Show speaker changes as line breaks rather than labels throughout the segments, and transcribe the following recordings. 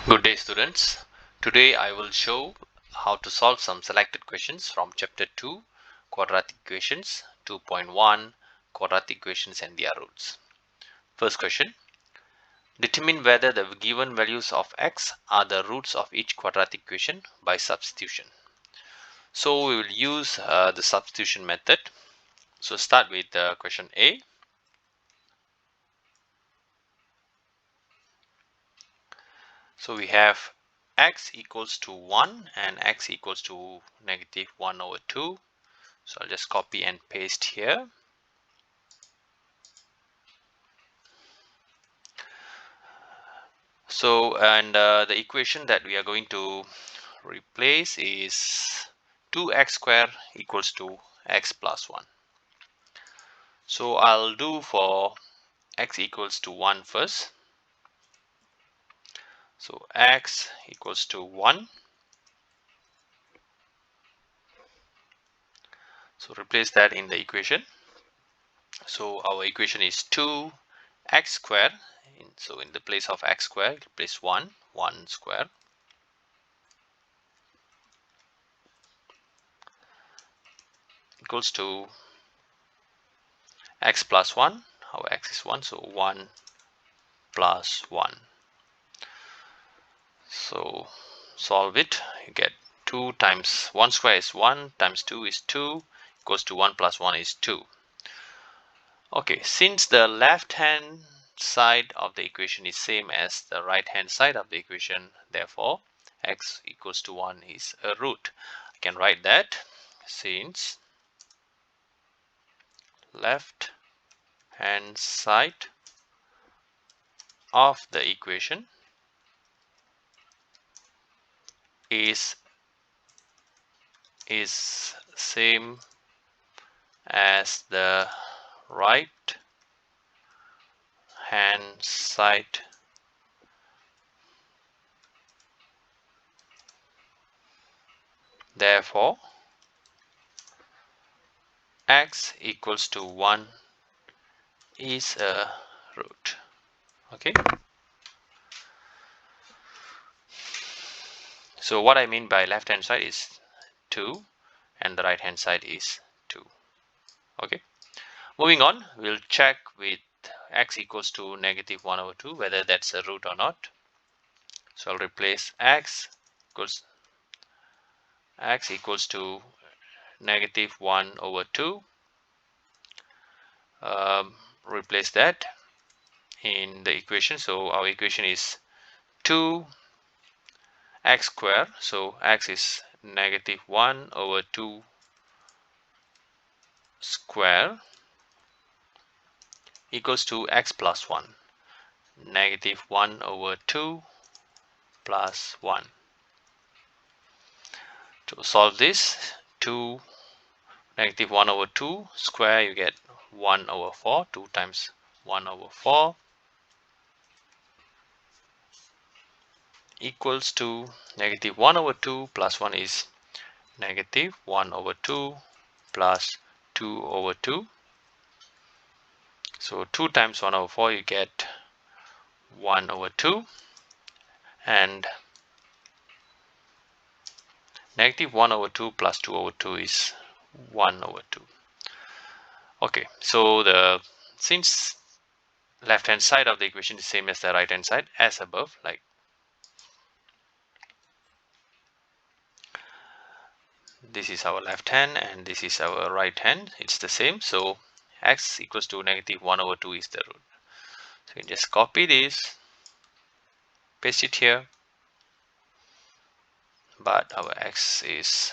Good day, students. Today I will show how to solve some selected questions from chapter 2 Quadratic Equations 2.1 Quadratic Equations and their roots. First question: determine whether the given values of x are the roots of each quadratic equation by substitution. So we will use the substitution method. So start with question A. So we have x equals to 1 and x equals to negative 1 over 2. So I'll just copy and paste here. So the equation that we are going to replace is 2x square equals to x plus 1. So I'll do for x equals to 1 first. So x equals to 1. So replace that in the equation. So our equation is 2x square. So in the place of x square, replace 1 square. Equals to x plus 1. Our x is 1, so 1 plus 1. So solve it. You get 2 times 1 square is 1 times 2 is 2 equals to 1 plus 1 is 2. Okay, since the left hand side of the equation is same as the right hand side of the equation, therefore x equals to 1 is a root. I can write that since left hand side of the equation is same as the right hand side therefore x equals to 1 is a root. Okay, so what I mean by left hand side is 2 and the right hand side is 2. Okay, moving on, we'll check with x equals to negative 1 over 2 whether that's a root or not. So I'll replace x equals to negative 1 over 2. Replace that in the equation. So our equation is 2x square. So x is negative 1 over 2 square equals to x plus 1. Negative 1 over 2 plus 1. To solve this, 2 negative 1 over 2 square, you get 1 over 4. 2 times 1 over 4 equals to negative 1 over 2 plus 1 is negative 1 over 2 plus 2 over 2. So 2 times 1 over 4 you get 1 over 2, and negative 1 over 2 plus 2 over 2 is 1 over 2. Okay, so since left hand side of the equation is same as the right hand side as above, like this is our left hand and this is our right hand, it's the same. So x equals to negative 1 over 2 is the root. So you just copy this, paste it here, but our x is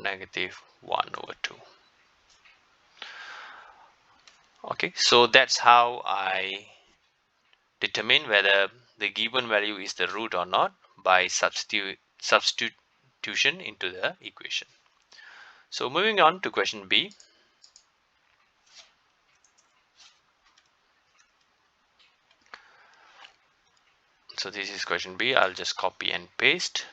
negative 1 over 2. Okay, so that's how I determine whether the given value is the root or not by substitution into the equation. So moving on to question B. So this is question B. I'll just copy and paste.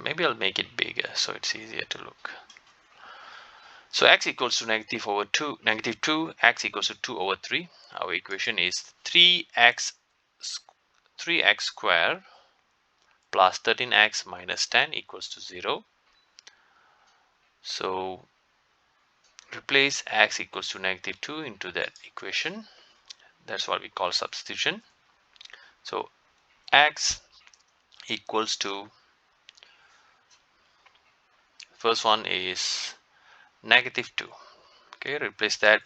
Maybe maybe I'll make it bigger so it's easier to look. So x equals to negative 2, x equals to 2 over 3. Our equation is 3x square plus 13x minus 10 equals to 0. So replace x equals to negative 2 into that equation. That's what we call substitution. So x equals to, first one is negative 2. Okay, replace that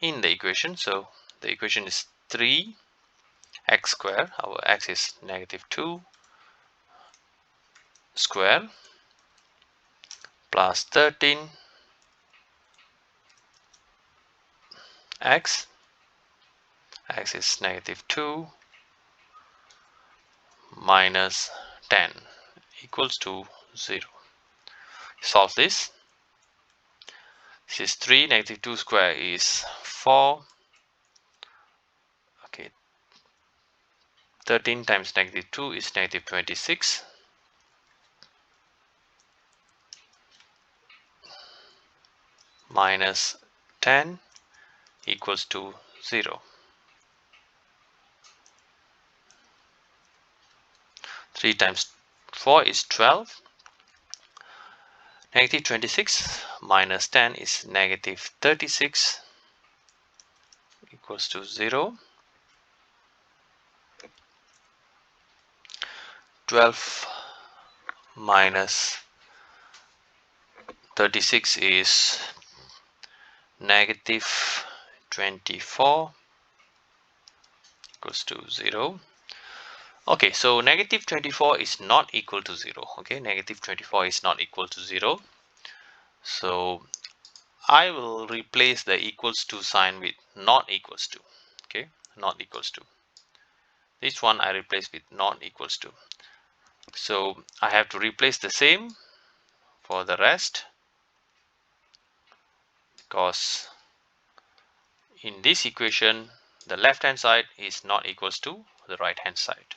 in the equation. So the equation is 3x square, our x is negative 2 square plus 13x x is negative 2 minus 10 equals to 0. Solve this. This is 3, negative 2 square is 4. Okay, 13 times negative 2 is negative 26. Minus 10 equals to 0. 3 times 4 is 12. Negative 26 minus 10 is negative 36 equals to 0. 12 minus 36 is negative 24 equals to 0. Okay, so negative 24 is not equal to 0. Okay, negative 24 is not equal to 0. So I will replace the equals to sign with not equals to. Okay, not equals to. This one I replace with not equals to. So I have to replace the same for the rest, because in this equation the left hand side is not equals to the right hand side.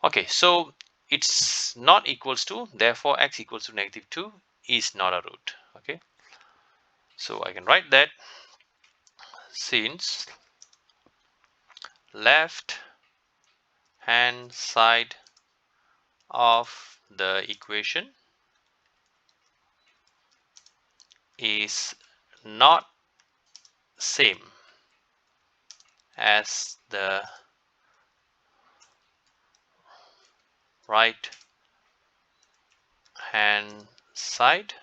Okay, so it's not equals to, therefore x equals to negative 2 is not a root. Okay, so I can write that since left hand side of the equation is not same as the right hand side,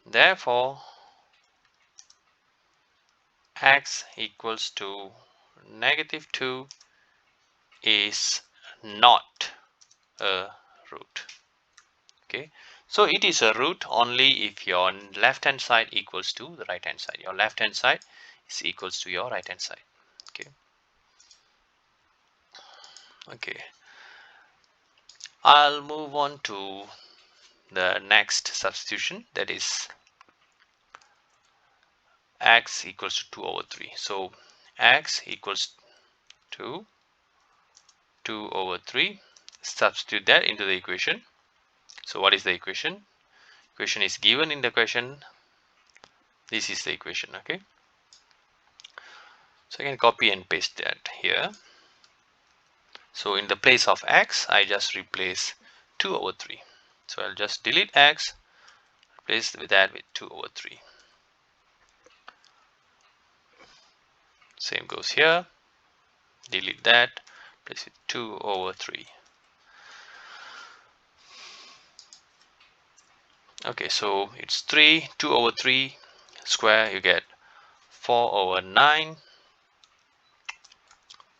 therefore x equals to negative 2 is not a root. Okay, so it is a root only if your left hand side equals to the right hand side. Your left hand side is equals to your right hand side. Okay, I'll move on to the next substitution, that is x equals to 2 over 3. So x equals to 2 over 3. Substitute that into the equation. So what is the equation? Equation is given in the question. This is the equation. Okay, so I can copy and paste that here. So in the place of x, I just replace 2 over 3. So I'll just delete x, replace with that with 2 over 3. Same goes here. Delete that, place it 2 over 3. Okay, so it's 2 over 3 square, you get 4 over 9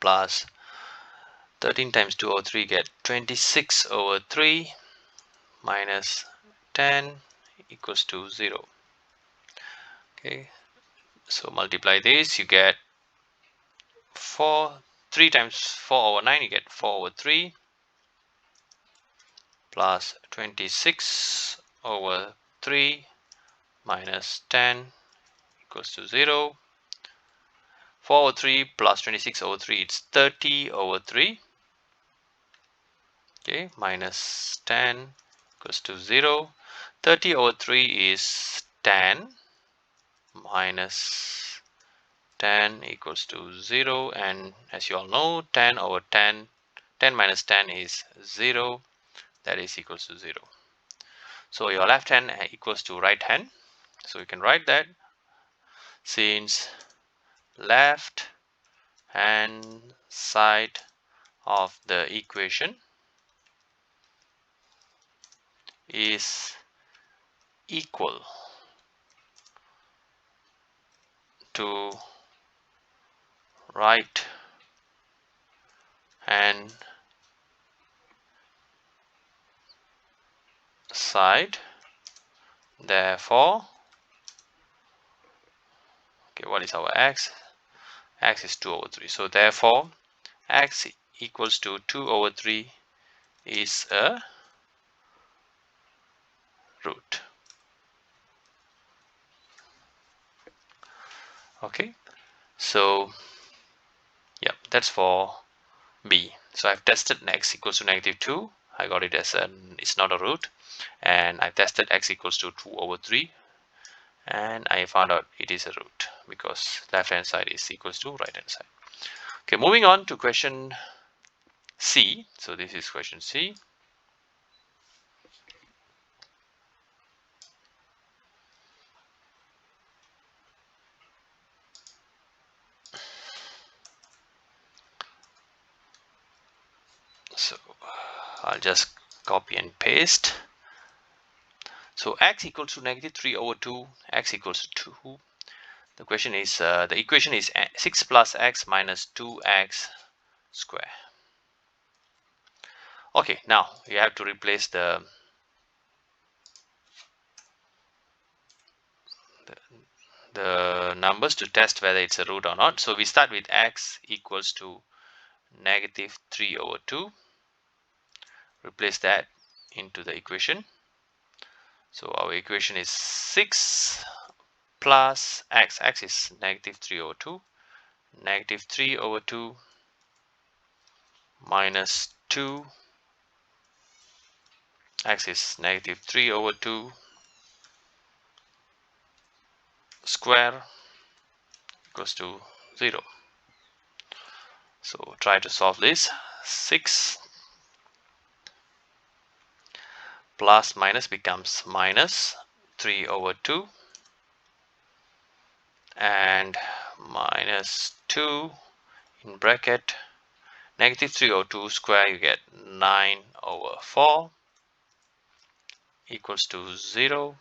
plus 13 times 2 over 3 get 26 over 3 minus 10 equals to 0. Okay, so multiply this, you get 3 times 4 over 9, you get 4 over 3 plus 26 over 3 minus 10 equals to 0. 4 over 3 plus 26 over 3, it's 30 over 3. Okay, minus 10 equals to 0. 30 over 3 is 10, minus 10 equals to 0, and as you all know, 10 over 10, 10 minus 10 is 0, that is equals to 0. So your left hand equals to right hand, so you can write that since left hand side of the equation is equal to right hand side, therefore, okay, what is our x? X is 2 over 3, so therefore x equals to 2 over 3 is a root. Okay, so yeah, that's for B. So I've tested x equals to -2. I got it as it's not a root, and I tested x equals to 2 over 3, and I found out it is a root because left hand side is equals to right hand side. Okay, moving on to question C. So this is question C. So I'll just copy and paste. So x equals to -3 over 2, x equals to 2. The question is, the equation is 6 plus x minus 2x square. Okay, now you have to replace the numbers to test whether it's a root or not. So we start with x equals to -3 over 2. Replace that into the equation. So our equation is 6 plus x. X is -3 over 2. -3 over 2 minus 2. X is -3 over 2 square equals to 0. So try to solve this. 6 plus minus becomes minus 3 over 2 and minus 2 in bracket -3 over 2 square, you get 9 over 4 equals to 0.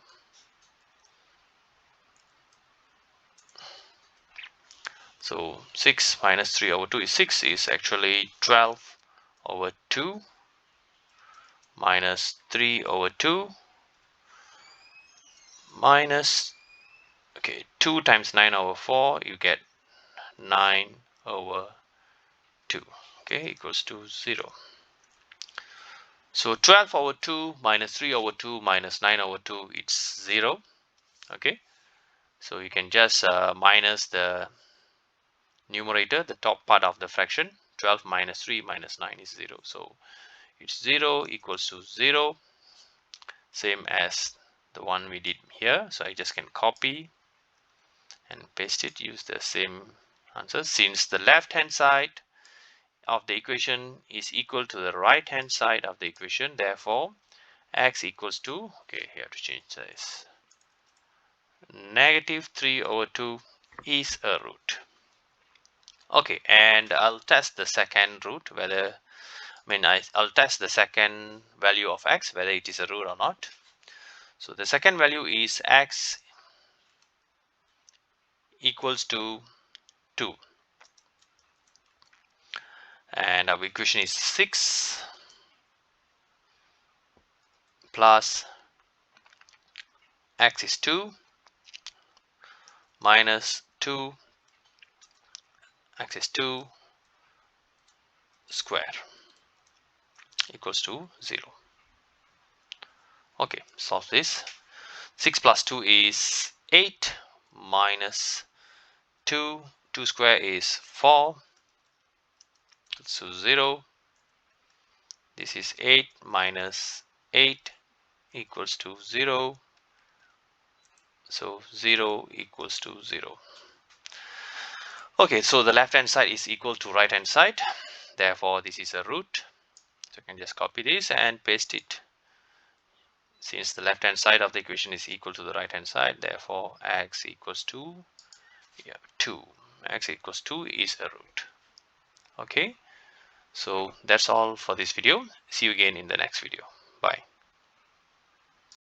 So 6 minus 3 over 2 is 6, is actually 12 over 2 minus 3 over 2 minus, okay, 2 times 9 over 4, you get 9 over 2, okay, equals to 0. So 12 over 2 minus 3 over 2 minus 9 over 2, it's 0. Okay, so you can just minus the numerator, the top part of the fraction. 12 minus 3 minus 9 is 0. So it's 0 equals to 0, same as the one we did here. So I just can copy and paste it, use the same answer. Since the left hand side of the equation is equal to the right hand side of the equation, therefore x equals to, okay, you have to change this, -3 over 2 is a root. Okay, and I'll test the second root, whether, I'll test the second value of x, whether it is a root or not. So the second value is x equals to 2, and our equation is 6 plus x is 2 minus 2 x is 2 square equals to 0. Okay, solve this. 6 plus 2 is 8 minus 2 2 square is 4, so 0. This is 8 minus 8 equals to 0. So 0 equals to 0. Okay, so the left hand side is equal to right hand side. Therefore, this is a root. So you can just copy this and paste it. Since the left hand side of the equation is equal to the right hand side, therefore x equals to 2. X equals 2 is a root. Okay, so that's all for this video. See you again in the next video. Bye.